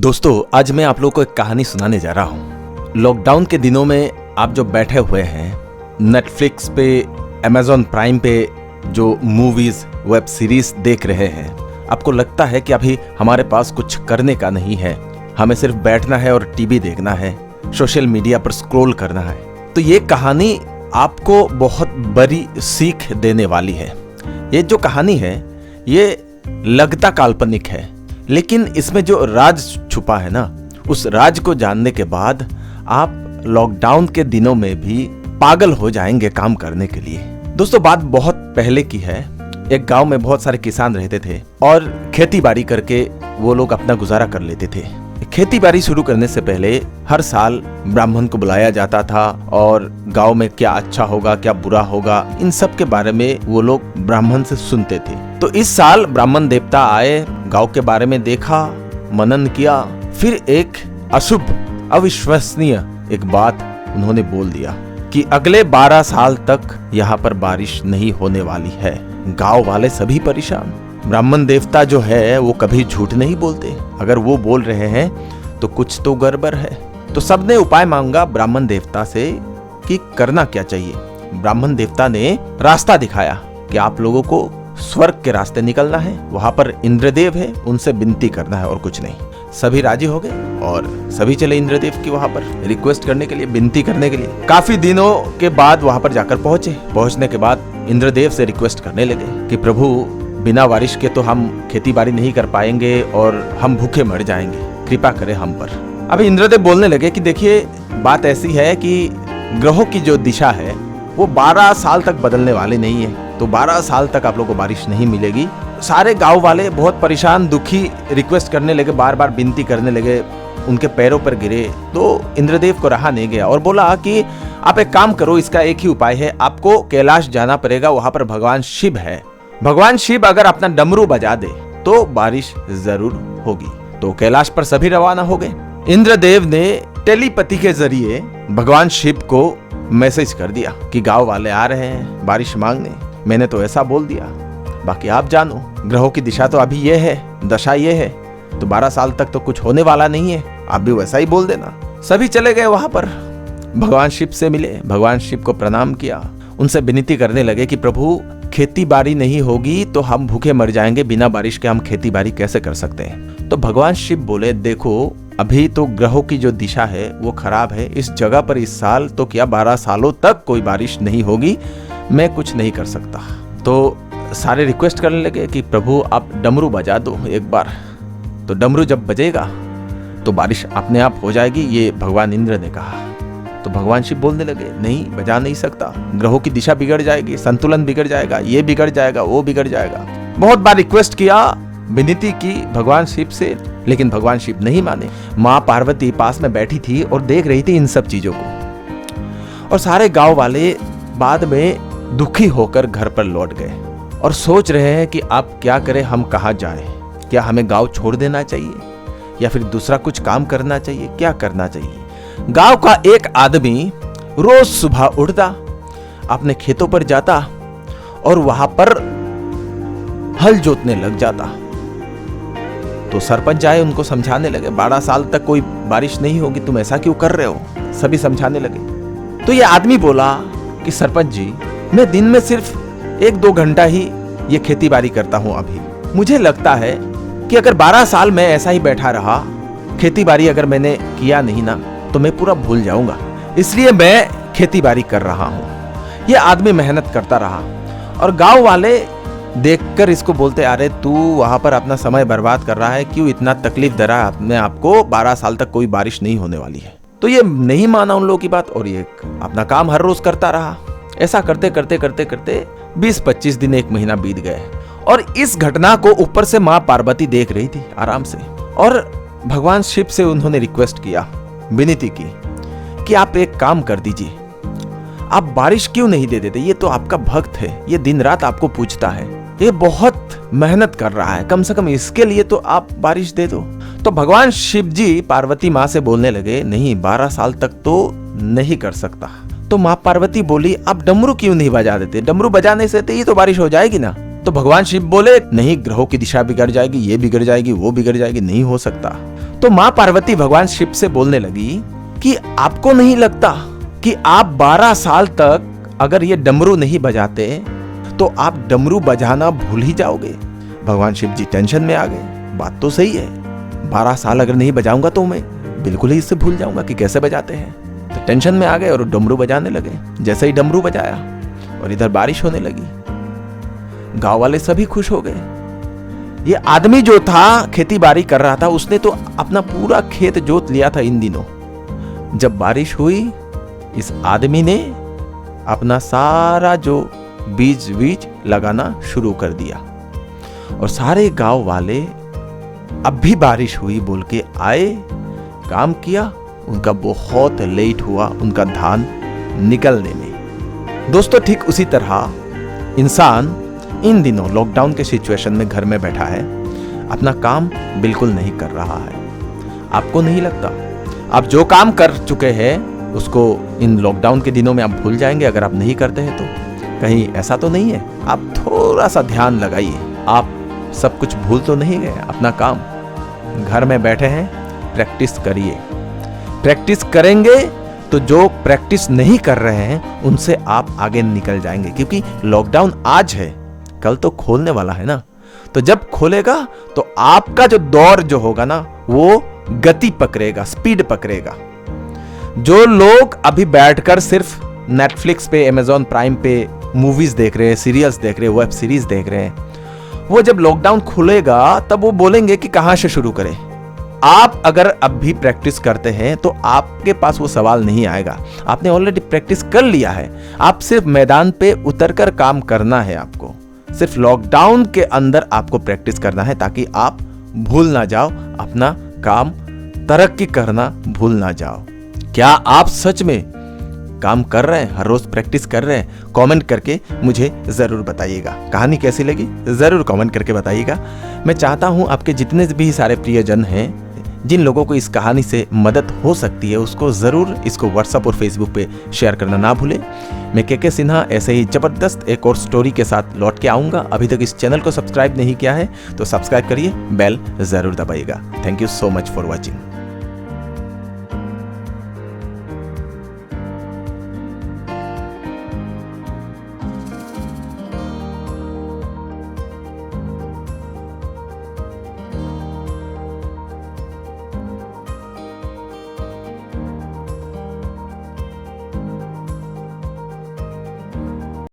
दोस्तों, आज मैं आप लोगों को एक कहानी सुनाने जा रहा हूँ। लॉकडाउन के दिनों में आप जो बैठे हुए हैं, नेटफ्लिक्स पे, अमेजॉन प्राइम पे जो मूवीज, वेब सीरीज देख रहे हैं, आपको लगता है कि अभी हमारे पास कुछ करने का नहीं है, हमें सिर्फ बैठना है और टीवी देखना है, सोशल मीडिया पर स्क्रॉल करना है। तो ये कहानी आपको बहुत बड़ी सीख देने वाली है। ये जो कहानी है, ये लगता काल्पनिक है, लेकिन इसमें जो राज छुपा है ना, उस राज को जानने के बाद आप लॉकडाउन के दिनों में भी पागल हो जाएंगे काम करने के लिए। दोस्तों, बात बहुत पहले की है। एक गांव में बहुत सारे किसान रहते थे और खेती बाड़ी करके वो लोग अपना गुजारा कर लेते थे। खेती बाड़ी शुरू करने से पहले हर साल ब्राह्मण को बुलाया जाता था और गांव में क्या अच्छा होगा, क्या बुरा होगा, इन सब के बारे में वो लोग ब्राह्मण से सुनते थे। तो इस साल ब्राह्मण देवता आए, गांव के बारे में देखा, मनन किया, फिर एक अशुभ, अविश्वसनीय एक बात उन्होंने बोल दिया कि अगले 12 साल तक यहाँ पर बारिश नहीं होने वाली है। गांव वाले सभी परेशान। ब्राह्मण देवता जो है वो कभी झूठ नहीं बोलते, अगर वो बोल रहे हैं तो कुछ तो गड़बड़ है। तो सबने उपाय मांगा ब्राह्मण देवता से कि करना क्या चाहिए। ब्राह्मण देवता ने रास्ता दिखाया कि आप लोगों को स्वर्ग के रास्ते निकलना है, वहां पर इंद्रदेव है, उनसे विनती करना है और कुछ नहीं। सभी राजी हो गए और सभी चले इंद्रदेव की वहां पर रिक्वेस्ट करने के लिए, विनती करने के लिए। काफी दिनों के बाद वहां पर जाकर पहुंचने के बाद इंद्रदेव से रिक्वेस्ट करने लगे कि प्रभु, बिना बारिश के तो हम खेती बाड़ी नहीं कर पाएंगे और हम भूखे मर जाएंगे, कृपा करें हम पर। अभी इंद्रदेव बोलने लगे कि देखिए, बात ऐसी है कि ग्रहों की जो दिशा है वो 12 साल तक बदलने वाली नहीं है, तो 12 साल तक आप लोगों को बारिश नहीं मिलेगी। सारे गांव वाले बहुत परेशान, दुखी, रिक्वेस्ट करने लगे, बार बार विनती करने लगे, उनके पैरों पर गिरे। तो इंद्रदेव को रहा नहीं गया और बोला कि आप एक काम करो, इसका एक ही उपाय है, आपको कैलाश जाना पड़ेगा, वहां पर भगवान शिव है। भगवान शिव अगर अपना डमरू बजा दे तो बारिश जरूर होगी। तो कैलाश पर सभी रवाना हो गए। इंद्रदेव ने टेलीपैथी के जरिए भगवान शिव को मैसेज कर दिया कि गांव वाले आ रहे हैं बारिश मांगने। मैंने तो ऐसा बोल दिया, बाकी आप जानो। ग्रहों की दिशा तो अभी ये है, दशा ये है, तो 12 साल तक तो कुछ होने वाला नहीं है, आप भी वैसा ही बोल देना। सभी चले गए वहां पर, भगवान शिव से मिले, भगवान शिव को प्रणाम किया, उनसे विनती करने लगे कि प्रभु, खेती बाड़ी नहीं होगी तो हम भूखे मर जाएंगे, बिना बारिश के हम खेती बाड़ी कैसे कर सकते हैं। तो भगवान शिव बोले, देखो, अभी तो ग्रहों की जो दिशा है वो खराब है, इस जगह पर इस साल तो क्या 12 सालों तक कोई बारिश नहीं होगी, मैं कुछ नहीं कर सकता। तो सारे रिक्वेस्ट करने लगे कि प्रभु, आप डमरू बजा दो एक बार। तो डमरू जब बजेगा तो बारिश अपने आप हो जाएगी, ये भगवान इंद्र ने कहा। तो भगवान शिव बोलने लगे, नहीं, बजा नहीं सकता, ग्रहों की दिशा बिगड़ जाएगी, संतुलन बिगड़ जाएगा, ये बिगड़ जाएगा, वो बिगड़ जाएगा। बहुत बार रिक्वेस्ट किया, विनती की भगवान शिव से, लेकिन भगवान शिव नहीं माने। माँ पार्वती पास में बैठी थी और देख रही थी इन सब चीजों को। और सारे गांव वाले बाद में दुखी होकर घर पर लौट गए और सोच रहे हैं कि अब क्या करें, हम कहाँ जाएं, क्या हमें गांव छोड़ देना चाहिए या फिर दूसरा कुछ काम करना चाहिए, क्या करना चाहिए। गांव का एक आदमी रोज सुबह उठता, अपने खेतों पर जाता और वहां पर हल जोतने लग जाता। तो सरपंच आए, उनको समझाने लगे, 12 साल तक कोई बारिश नहीं होगी, तुम ऐसा क्यों कर रहे हो। सभी समझाने लगे। तो ये आदमी बोला कि सरपंच जी, मैं दिन में सिर्फ 1-2 घंटा ही ये खेती बाड़ी करता हूं। अभी मुझे लगता है कि अगर 12 साल मैं ऐसा ही बैठा रहा, खेती बाड़ी अगर मैंने किया नहीं ना, तो मैं पूरा भूल जाऊंगा, इसलिए मैं खेती बाड़ी कर रहा हूं। ये आदमी मेहनत करता रहा और गांव वाले देखकर इसको बोलते, अरे तू वहां पर अपना समय बर्बाद कर रहा है, क्यों इतना तकलीफ दे रहा है अपने आप को, 12 साल तक कोई बारिश नहीं होने वाली है। तो ये नहीं माना उन लोगों की बात और ये अपना काम हर रोज करता रहा। ऐसा करते करते करते करते 20-25 दिन, 1 महीना बीत गए और इस घटना को ऊपर से माँ पार्वती देख रही थी आराम से। और भगवान शिव से उन्होंने रिक्वेस्ट किया, विनती की कि आप एक काम कर दीजिए, आप बारिश क्यों नहीं दे देते, ये तो आपका भक्त है, ये दिन रात आपको पूजता है, ये बहुत मेहनत कर रहा है, कम से कम इसके लिए तो आप बारिश दे दो। तो भगवान शिव जी पार्वती माँ से बोलने लगे, नहीं, 12 साल तक तो नहीं कर सकता। तो माँ पार्वती बोली, आप डमरू क्यों नहीं बजा देते, डमरू बजाने से ही तो बारिश हो जाएगी ना। तो भगवान शिव बोले, नहीं, ग्रहों की दिशा बिगड़ जाएगी, ये बिगड़ जाएगी, वो बिगड़ जाएगी, नहीं हो सकता। तो मां पार्वती भगवान शिव से बोलने लगी कि आपको नहीं लगता कि आप 12 साल तक अगर ये डमरू नहीं बजाते तो आप डमरू बजाना भूल ही जाओगे। भगवान शिव जी टेंशन में आ गए। बात तो सही है, 12 साल अगर नहीं बजाऊंगा तो मैं बिल्कुल ही इससे भूल जाऊंगा कि कैसे बजाते हैं। तो टेंशन में आ गए और डमरू बजाने लगे। जैसे ही डमरू बजाया और इधर बारिश होने लगी, गांव वाले सभी खुश हो गए। ये आदमी जो था खेती बाड़ी कर रहा था, उसने तो अपना पूरा खेत जोत लिया था इन दिनों। जब बारिश हुई, इस आदमी ने अपना सारा जो बीज लगाना शुरू कर दिया और सारे गांव वाले अब भी बारिश हुई बोल के आए, काम किया। उनका बहुत लेट हुआ उनका धान निकलने में। दोस्तों, ठीक उसी तरह इंसान इन दिनों लॉकडाउन के सिचुएशन में घर में बैठा है, अपना काम बिल्कुल नहीं कर रहा है। आपको नहीं लगता आप जो काम कर चुके हैं उसको इन लॉकडाउन के दिनों में आप भूल जाएंगे अगर आप नहीं करते हैं तो? कहीं ऐसा तो नहीं है? आप थोड़ा सा ध्यान लगाइए, आप सब कुछ भूल तो नहीं गए अपना काम? घर में बैठे हैं, प्रैक्टिस करिए। प्रैक्टिस करेंगे तो जो प्रैक्टिस नहीं कर रहे हैं उनसे आप आगे निकल जाएंगे, क्योंकि लॉकडाउन आज है, कल तो खोलने वाला है ना। तो जब खोलेगा तो आपका जो दौर जो होगा ना वो गति पकड़ेगा, स्पीड पकड़ेगा। जो लोग अभी बैठकर सिर्फ नेटफ्लिक्स पे, अमेजॉन प्राइम पे मूवीज देख रहे हैं, सीरियल्स देख रहे हैं, वेब सीरीज देख रहे हैं, वो जब लॉकडाउन खुलेगा तब वो बोलेंगे कि कहां से शुरू करें। आप अगर अब भी प्रैक्टिस करते हैं तो आपके पास वो सवाल नहीं आएगा। आपने ऑलरेडी प्रैक्टिस कर लिया है। आप सिर्फ मैदान पे उतरकर काम करना है। आपको सिर्फ लॉकडाउन के अंदर आपको प्रैक्टिस करना है ताकि आप भूल ना जाओ अपना काम, तरक्की करना भूल ना जाओ। क्या आप सच में काम कर रहे हैं, हर रोज प्रैक्टिस कर रहे हैं? कमेंट करके मुझे जरूर बताइएगा। कहानी कैसी लगी जरूर कमेंट करके बताइएगा। मैं चाहता हूं आपके जितने भी सारे प्रियजन हैं, जिन लोगों को इस कहानी से मदद हो सकती है, उसको जरूर इसको व्हाट्सएप और फेसबुक पे शेयर करना ना भूलें। मैं के सिन्हा ऐसे ही जबरदस्त एक और स्टोरी के साथ लौट के आऊंगा। अभी तक इस चैनल को सब्सक्राइब नहीं किया है तो सब्सक्राइब करिए, बेल जरूर दबाइएगा। Thank you so much for watching.